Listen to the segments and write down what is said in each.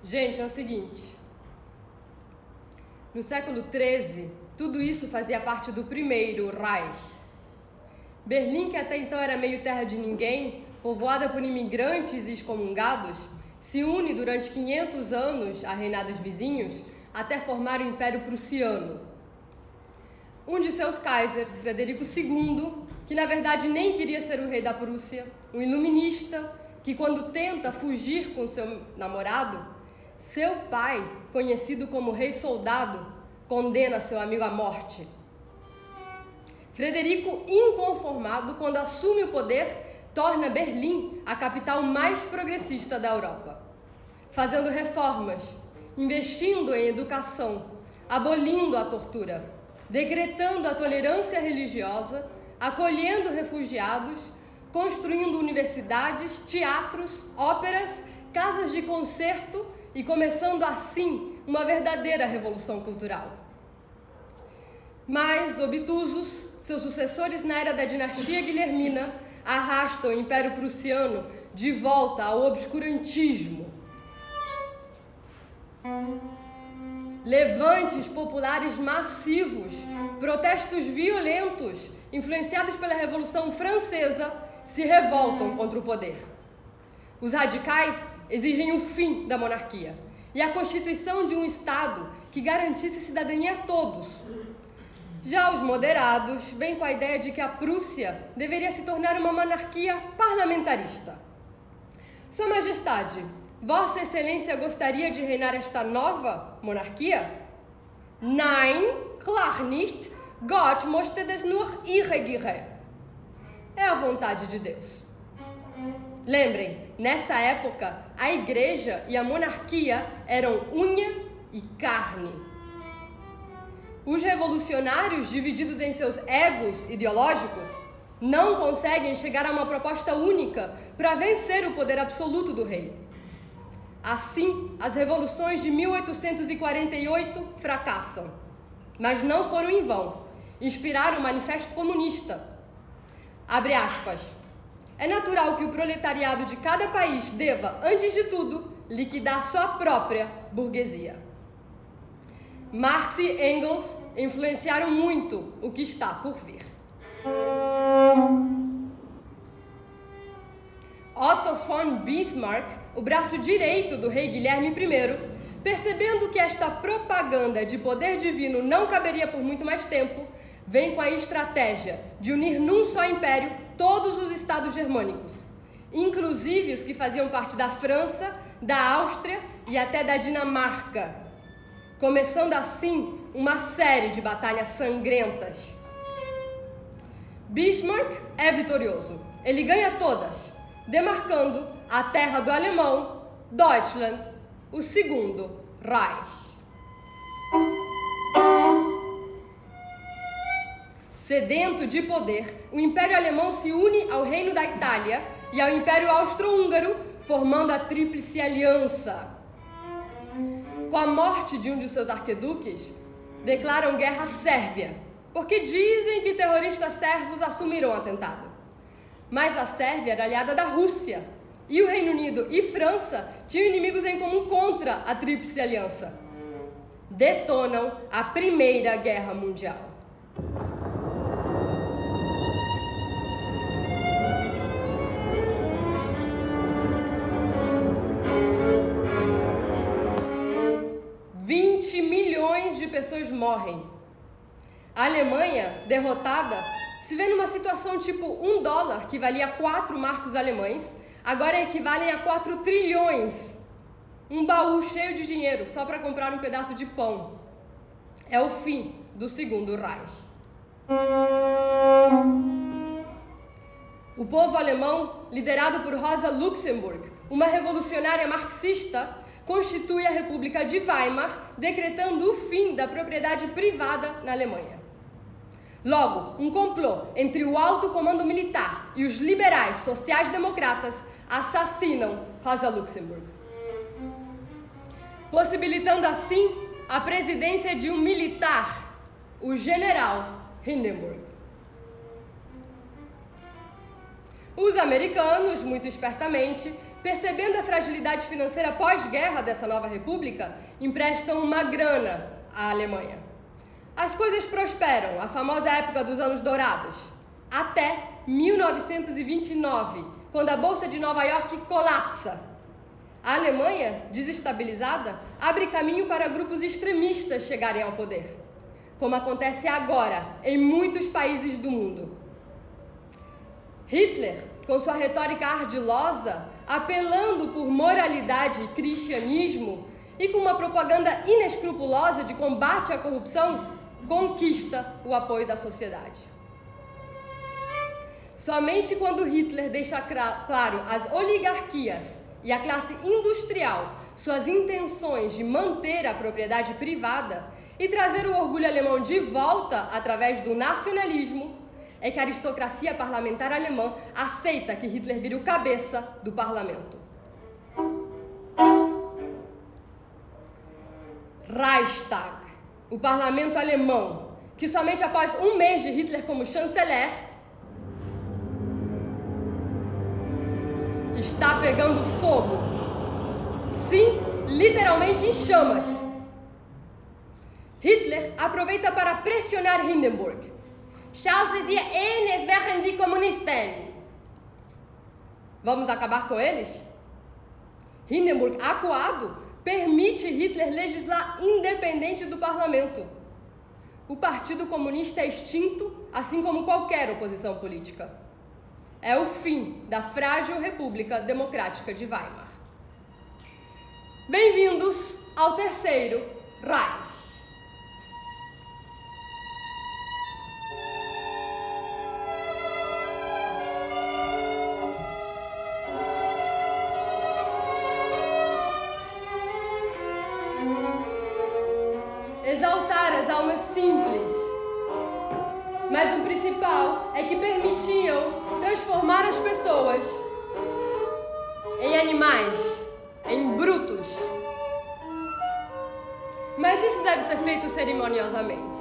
Gente, é o seguinte, no século XIII, tudo isso fazia parte do primeiro Reich. Berlim, que até então era meio terra de ninguém, povoada por imigrantes e excomungados, se une durante 500 anos a reinados vizinhos até formar o Império Prussiano. Um de seus kaisers, Frederico II, que na verdade nem queria ser o rei da Prússia, um iluminista que, quando tenta fugir com seu namorado, seu pai, conhecido como rei soldado, condena seu amigo à morte. Frederico, inconformado, quando assume o poder, torna Berlim a capital mais progressista da Europa, fazendo reformas, investindo em educação, abolindo a tortura, decretando a tolerância religiosa, acolhendo refugiados, construindo universidades, teatros, óperas, casas de concerto e começando assim uma verdadeira revolução cultural. Mas, obtusos, seus sucessores na era da dinastia guilhermina arrastam o Império Prussiano de volta ao obscurantismo. Levantes populares massivos, protestos violentos, influenciados pela Revolução Francesa, se revoltam contra o poder. Os radicais exigem o fim da monarquia e a constituição de um Estado que garantisse cidadania a todos. Já os moderados vêm com a ideia de que a Prússia deveria se tornar uma monarquia parlamentarista. Sua Majestade, Vossa Excelência gostaria de reinar esta nova monarquia? Nein, klar nicht. Gott möchte das nur irregieren. É a vontade de Deus. Lembrem, nessa época, a igreja e a monarquia eram unha e carne. Os revolucionários, divididos em seus egos ideológicos, não conseguem chegar a uma proposta única para vencer o poder absoluto do rei. Assim, as revoluções de 1848 fracassam, mas não foram em vão. Inspiraram o Manifesto Comunista. Abre aspas. É natural que o proletariado de cada país deva, antes de tudo, liquidar sua própria burguesia. Marx e Engels influenciaram muito o que está por vir. Otto von Bismarck, o braço direito do rei Guilherme I, percebendo que esta propaganda de poder divino não caberia por muito mais tempo, vem com a estratégia de unir num só império todos os estados germânicos, inclusive os que faziam parte da França, da Áustria e até da Dinamarca, começando assim uma série de batalhas sangrentas. Bismarck é vitorioso. Ele ganha todas, demarcando a terra do alemão, Deutschland, o segundo Reich. Sedento de poder, o Império Alemão se une ao Reino da Itália e ao Império Austro-Húngaro, formando a Tríplice Aliança. Com a morte de um de seus arquiduques, declaram guerra à Sérvia, porque dizem que terroristas sérvios assumiram o atentado. Mas a Sérvia era aliada da Rússia, e o Reino Unido e França tinham inimigos em comum contra a Tríplice Aliança. Detonam a Primeira Guerra Mundial. Pessoas morrem. A Alemanha, derrotada, se vê numa situação tipo $1, que valia 4 marcos alemães, agora equivalem a 4 trilhões. Um baú cheio de dinheiro só para comprar um pedaço de pão. É o fim do Segundo Reich. O povo alemão, liderado por Rosa Luxemburg, uma revolucionária marxista, constitui a República de Weimar, decretando o fim da propriedade privada na Alemanha. Logo, um complô entre o alto comando militar e os liberais sociais-democratas assassinam Rosa Luxemburg, possibilitando assim a presidência de um militar, o general Hindenburg. Os americanos, muito espertamente, percebendo a fragilidade financeira pós-guerra dessa nova república, emprestam uma grana à Alemanha. As coisas prosperam, a famosa época dos anos dourados, até 1929, quando a Bolsa de Nova York colapsa. A Alemanha, desestabilizada, abre caminho para grupos extremistas chegarem ao poder, como acontece agora em muitos países do mundo. Hitler, com sua retórica ardilosa, apelando por moralidade e cristianismo e com uma propaganda inescrupulosa de combate à corrupção, conquista o apoio da sociedade. Somente quando Hitler deixa claro às oligarquias e à classe industrial suas intenções de manter a propriedade privada e trazer o orgulho alemão de volta através do nacionalismo, é que a aristocracia parlamentar alemã aceita que Hitler vire o cabeça do parlamento. Reichstag, o parlamento alemão, que somente após um mês de Hitler como chanceler, está pegando fogo. Sim, literalmente em chamas. Hitler aproveita para pressionar Hindenburg. Schauen Sie es wären die Kommunisten. Vamos acabar com eles? Hindenburg, acuado, permite Hitler legislar independente do parlamento. O Partido Comunista é extinto, assim como qualquer oposição política. É o fim da frágil República Democrática de Weimar. Bem-vindos ao Terceiro Reich. Exaltar as almas simples, mas o principal é que permitiam transformar as pessoas em animais, em brutos. Mas isso deve ser feito cerimoniosamente.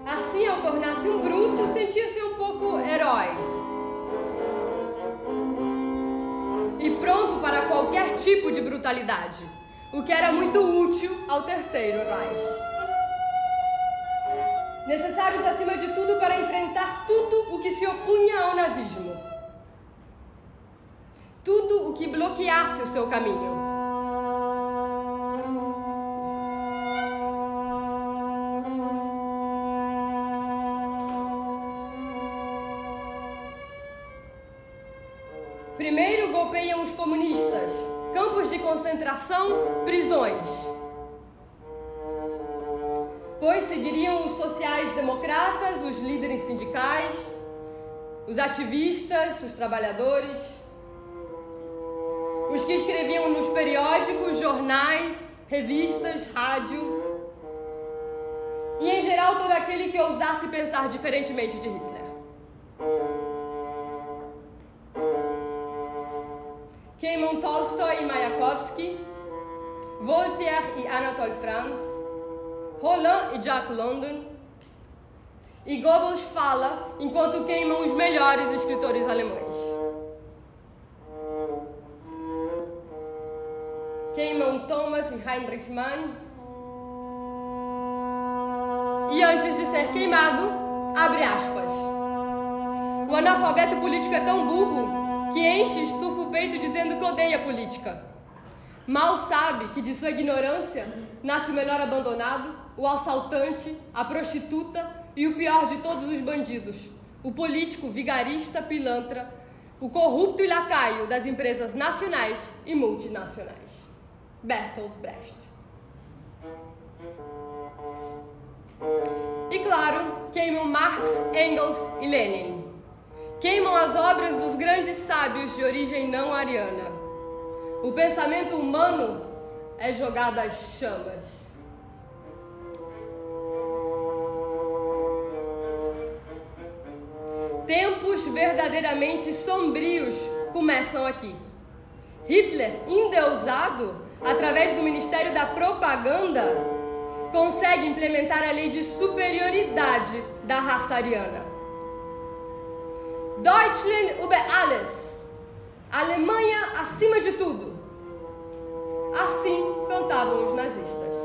Assim, ao tornar-se um bruto, sentia-se um pouco herói e pronto para qualquer tipo de brutalidade, o que era muito útil ao Terceiro Reich. Necessários acima de tudo para enfrentar tudo o que se opunha ao nazismo. Tudo o que bloqueasse o seu caminho. Primeiro golpeiam os comunistas, campos de concentração, prisões. Depois seguiriam os sociais-democratas, os líderes sindicais, os ativistas, os trabalhadores, os que escreviam nos periódicos, jornais, revistas, rádio, e em geral todo aquele que ousasse pensar diferentemente de Hitler. Queimam Tolstói e Mayakovsky, Voltaire e Anatole France, Roland e Jack London, e Goebbels fala enquanto queimam os melhores escritores alemães. Queimam Thomas e Heinrich Mann, e antes de ser queimado, abre aspas. O analfabeto político é tão burro que enche e estufa o peito dizendo que odeia a política. Mal sabe que de sua ignorância nasce o menor abandonado, o assaltante, a prostituta e o pior de todos os bandidos, o político vigarista pilantra, o corrupto e lacaio das empresas nacionais e multinacionais. Bertolt Brecht. E claro, queimam Marx, Engels e Lenin. Queimam as obras dos grandes sábios de origem não ariana. O pensamento humano é jogado às chamas. Tempos verdadeiramente sombrios começam aqui. Hitler, endeusado, através do Ministério da Propaganda, consegue implementar a lei de superioridade da raça ariana. Deutschland über alles. Alemanha acima de tudo. Assim cantavam os nazistas.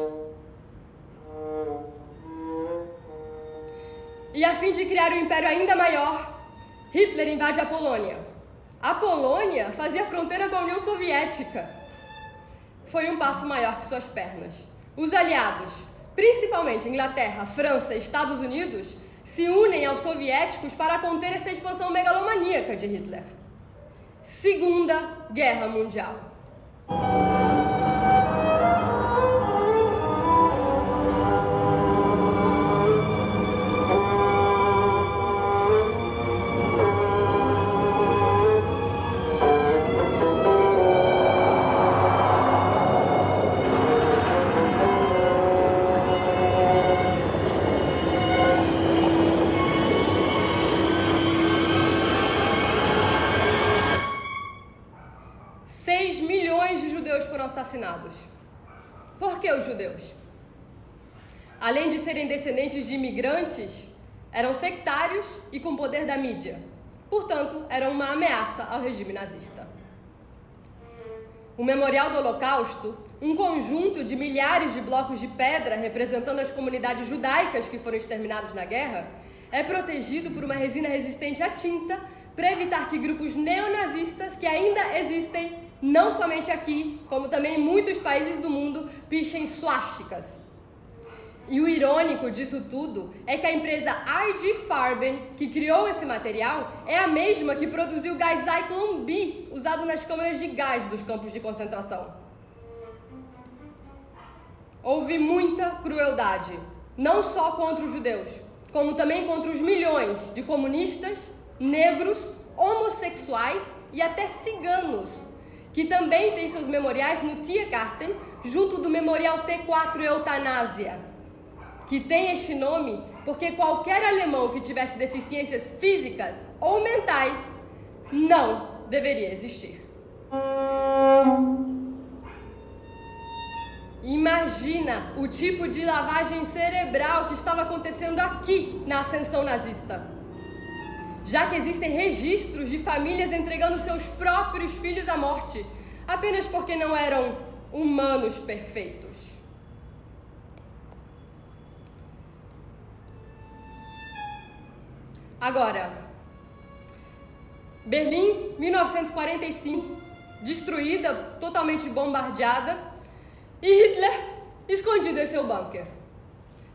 E a fim de criar um império ainda maior, Hitler invade a Polônia. A Polônia fazia fronteira com a União Soviética. Foi um passo maior que suas pernas. Os aliados, principalmente Inglaterra, França e Estados Unidos, se unem aos soviéticos para conter essa expansão megalomaníaca de Hitler. Segunda Guerra Mundial. Assassinados. Por que os judeus? Além de serem descendentes de imigrantes, eram sectários e com poder da mídia. Portanto, eram uma ameaça ao regime nazista. O Memorial do Holocausto, um conjunto de milhares de blocos de pedra representando as comunidades judaicas que foram exterminadas na guerra, é protegido por uma resina resistente à tinta para evitar que grupos neonazistas que ainda existem não somente aqui, como também em muitos países do mundo, pichem suásticas. E o irônico disso tudo é que a empresa R.G. Farben, que criou esse material, é a mesma que produziu o gás Zyklon B, usado nas câmaras de gás dos campos de concentração. Houve muita crueldade, não só contra os judeus, como também contra os milhões de comunistas, negros, homossexuais e até ciganos, que também tem seus memoriais no Tiergarten, junto do Memorial T4 Eutanásia, que tem este nome porque qualquer alemão que tivesse deficiências físicas ou mentais não deveria existir. Imagina o tipo de lavagem cerebral que estava acontecendo aqui na ascensão nazista, já que existem registros de famílias entregando seus próprios filhos à morte, apenas porque não eram humanos perfeitos. Agora, Berlim, 1945, destruída, totalmente bombardeada, e Hitler escondido em seu bunker.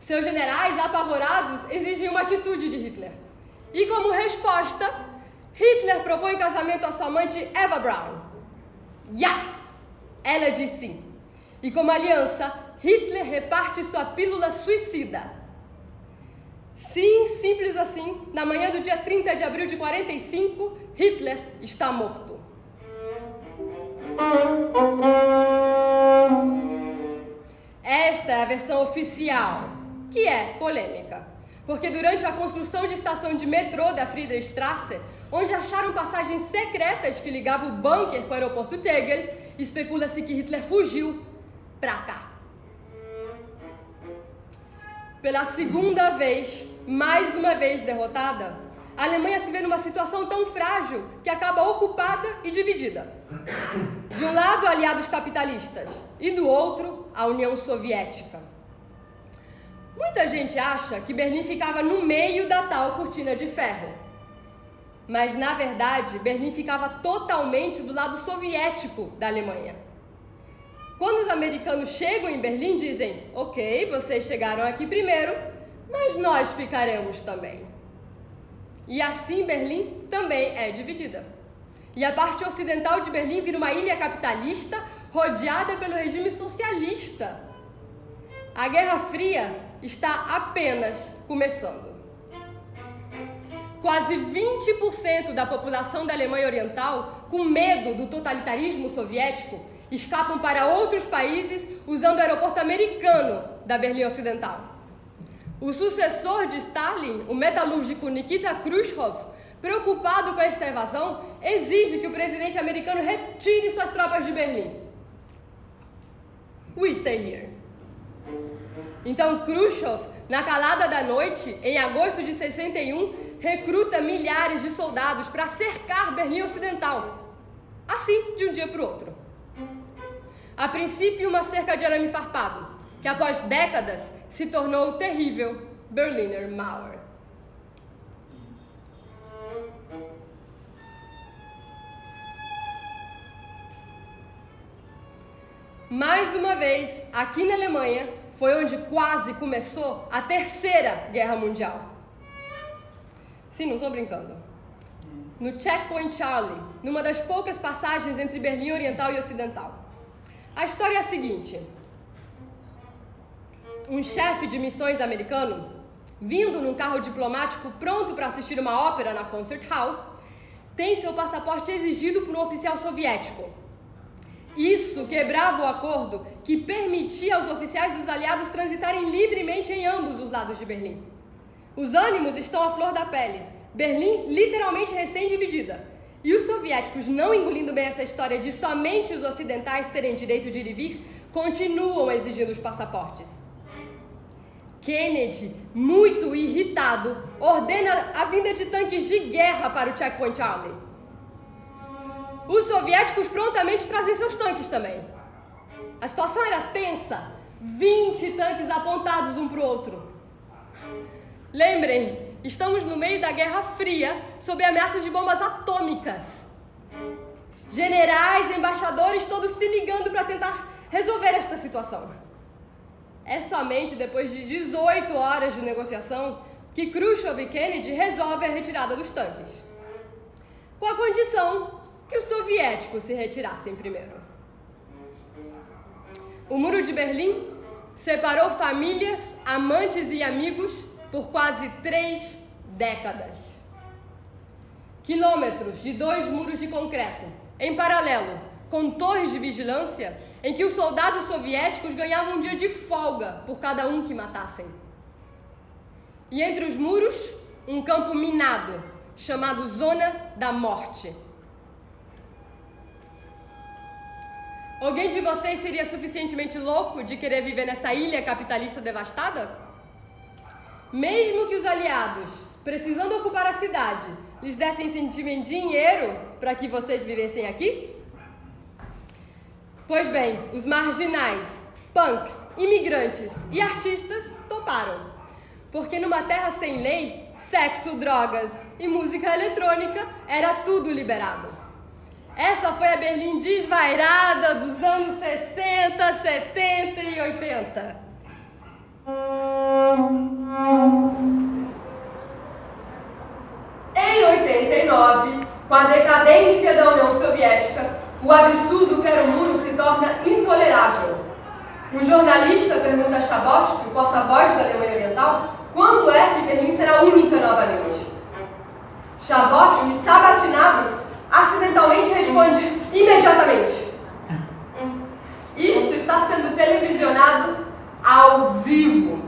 Seus generais, apavorados, exigem uma atitude de Hitler. E como resposta, Hitler propõe casamento à sua amante Eva Braun. Ela diz sim. E como aliança, Hitler reparte sua pílula suicida. Sim, simples assim, na manhã do dia 30 de abril de 45, Hitler está morto. Esta é a versão oficial, que é polêmica. Porque durante a construção de estação de metrô da Friedrichstraße, onde acharam passagens secretas que ligavam o bunker com o aeroporto Tegel, especula-se que Hitler fugiu pra cá. Pela segunda vez, mais uma vez derrotada, a Alemanha se vê numa situação tão frágil que acaba ocupada e dividida. De um lado, aliados capitalistas, e do outro, a União Soviética. Muita gente acha que Berlim ficava no meio da tal cortina de ferro. Mas, na verdade, Berlim ficava totalmente do lado soviético da Alemanha. Quando os americanos chegam em Berlim, dizem: ok, vocês chegaram aqui primeiro, mas nós ficaremos também. E assim Berlim também é dividida. E a parte ocidental de Berlim vira uma ilha capitalista rodeada pelo regime socialista. A Guerra Fria está apenas começando. Quase 20% da população da Alemanha Oriental, com medo do totalitarismo soviético, escapam para outros países usando o aeroporto americano da Berlim Ocidental. O sucessor de Stalin, o metalúrgico Nikita Khrushchev, preocupado com esta evasão, exige que o presidente americano retire suas tropas de Berlim. We stay here. Então Khrushchev, na calada da noite, em agosto de 61, recruta milhares de soldados para cercar Berlim Ocidental. Assim, de um dia para o outro. A princípio, uma cerca de arame farpado, que após décadas se tornou o terrível Berliner Mauer. Mais uma vez, aqui na Alemanha, foi onde quase começou a Terceira Guerra Mundial. Sim, não estou brincando. No Checkpoint Charlie, numa das poucas passagens entre Berlim Oriental e Ocidental. A história é a seguinte. Um chefe de missões americano, vindo num carro diplomático pronto para assistir uma ópera na Concert House, tem seu passaporte exigido por um oficial soviético. Isso quebrava o acordo que permitia aos oficiais dos aliados transitarem livremente em ambos os lados de Berlim. Os ânimos estão à flor da pele. Berlim literalmente recém-dividida. E os soviéticos, não engolindo bem essa história de somente os ocidentais terem direito de ir e vir, continuam exigindo os passaportes. Kennedy, muito irritado, ordena a vinda de tanques de guerra para o Checkpoint Charlie. Os soviéticos prontamente trazem seus tanques também. A situação era tensa. 20 tanques apontados um para o outro. Lembrem, estamos no meio da Guerra Fria, sob ameaça de bombas atômicas. Generais, embaixadores, todos se ligando para tentar resolver esta situação. É somente depois de 18 horas de negociação que Khrushchev e Kennedy resolvem a retirada dos tanques. Com a condição que os soviéticos se retirassem primeiro. O Muro de Berlim separou famílias, amantes e amigos por quase 3 décadas. Quilômetros de 2 muros de concreto, em paralelo, com torres de vigilância, em que os soldados soviéticos ganhavam um dia de folga por cada um que matassem. E entre os muros, um campo minado, chamado Zona da Morte. Alguém de vocês seria suficientemente louco de querer viver nessa ilha capitalista devastada? Mesmo que os aliados, precisando ocupar a cidade, lhes dessem incentivo dinheiro para que vocês vivessem aqui? Pois bem, os marginais, punks, imigrantes e artistas toparam. Porque numa terra sem lei, sexo, drogas e música eletrônica era tudo liberado. Essa foi a Berlim desvairada dos anos 60, 70 e 80. Em 89, com a decadência da União Soviética, o absurdo que era o muro se torna intolerável. Um jornalista pergunta a Schabowski, o porta-voz da Alemanha Oriental, quando é que Berlim será única novamente. Schabowski, sabatinado, acidentalmente responde imediatamente. Isto está sendo televisionado ao vivo.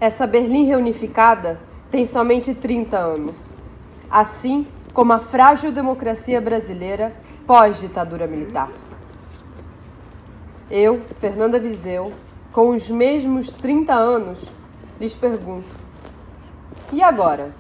Essa Berlim reunificada tem somente 30 anos, assim como a frágil democracia brasileira pós-ditadura militar. Eu, Fernanda Viseu, com os mesmos 30 anos, lhes pergunto: e agora?